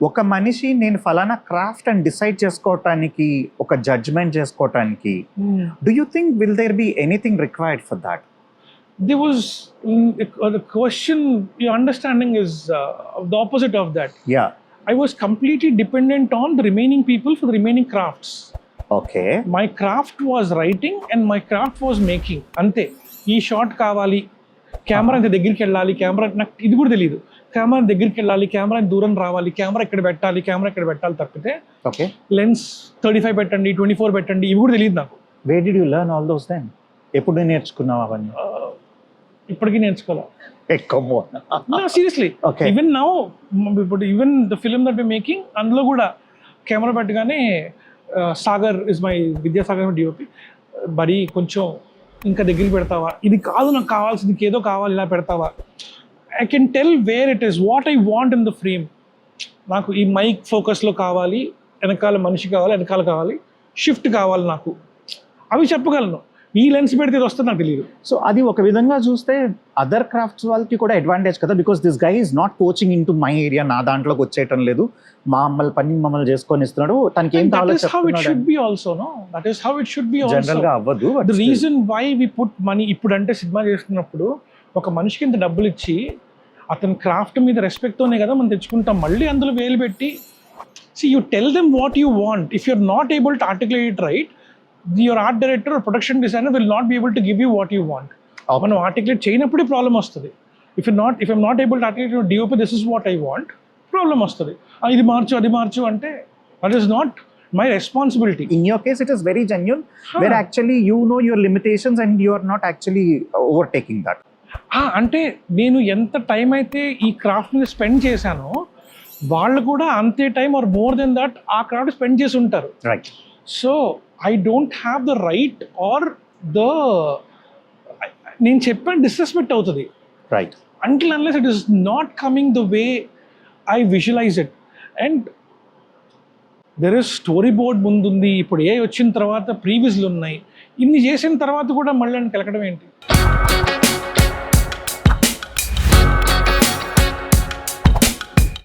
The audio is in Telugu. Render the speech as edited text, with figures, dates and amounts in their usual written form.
ఒక మనిషి నేను ఫలానా క్రాఫ్ట్ అని డిసైడ్ చేసుకోవటానికి, ఒక జడ్జ్మెంట్ చేసుకోవటానికి, do you think will there be anything required for that? There was the question, your understanding is the opposite of that. Yeah. I was completely dependent on the remaining people for the remaining crafts. Okay. My craft was writing and my craft was making. అంతే. ఈ షాట్ కావాలి, కెమెరా ఇంత దగ్గరికి వెళ్ళాలి, కెమెరా నాకు ఇది కూడా తెలియదు, కెమెరా దగ్గరికి వెళ్ళాలి, కెమెరా దూరం రావాలి, కెమెరా ఇక్కడ పెట్టాలి, కెమెరా ఇక్కడ పెట్టాలి తప్పితే ఓకే. లెన్స్ 35 పెట్టండి, 24 పెట్టండి, ఇవి కూడా తెలియదు నాకు. Where did you learn all those then? ఎప్పుడు నేర్చుకున్నావు అవన్నీ? ఇప్పటికీ నేర్చుకోవాలి. ఎక్కువ సీరియస్లీ. Okay. ఈవెన్ నౌ, ఇప్పుడు even the film that we making, అందులో కూడా కెమెరా పెట్టగానే Sagar is my Vidyasagar DOP, బడి కొంచెం ఇంకా దగ్గరికి పెడతావా, ఇది కాదు నాకు కావాల్సింది, ఇంకేదో కావాలి, ఇలా పెడతావా, I can tell where it is, what I want in the frame. నాకు ఈ మైక్ ఫోకస్లో కావాలి, వెనకాల మనిషి కావాలి, వెనకాల కావాలి, షిఫ్ట్ కావాలి, నాకు అవి చెప్పగలను. ఈ లెన్స్ పెడితే ఇది వస్తుంది నాకు తెలియదు. సో అది ఒక విధంగా చూస్తే అదర్ క్రాఫ్ట్స్ వాళ్ళకి కూడా అడ్వాంటేజ్ కదా, because this guy is not coaching in to my area, నా దాంట్లోకి వచ్చేయటం లేదు, మమ్మల్ని చేసుకొని ఇస్తున్నాడు, తనకి ఏం కావాలో జనరల్ గా అవ్వదు. The reason why we put money, ఇప్పుడు అంటే సినిమా చేస్తున్నప్పుడు ఒక మనిషికి ఇంత డబ్బులు ఇచ్చి అతని క్రాఫ్ట్ మీద రెస్పెక్ట్తోనే కదా మనం తెచ్చుకుంటాం. మళ్ళీ అందులో వేలు పెట్టి, see you tell them what you want. If you're not able to articulate it right, your art director or production designer will not be able to give you what you want. మనం ఆర్టికులేట్ చేయనప్పుడే ప్రాబ్లం వస్తుంది. if I'm not able to articulate to DOP, this is what I want, problem వస్తుంది. ఇది మార్చు, అది మార్చు అంటే that is not my responsibility. In your case it is very genuine, where actually you know your limitations and you are not actually overtaking that. అంటే నేను ఎంత టైం అయితే ఈ క్రాఫ్ట్ మీద స్పెండ్ చేశానో, వాళ్ళు కూడా అంతే time or more than that ఆ క్రాఫ్ట్ స్పెండ్ చేసి ఉంటారు. Right. So I don't have the right or the, నేను చెప్పాను డిస్రెస్పెక్ట్ అవుతుంది. Right. Until unless it is not coming the way I visualize it. And there is storyboard ముందుంది, ఇప్పుడు ఏ వచ్చిన తర్వాత ప్రీవియస్లు ఉన్నాయి, ఇన్ని చేసిన తర్వాత కూడా మళ్ళీ కెలకడం ఏంటి?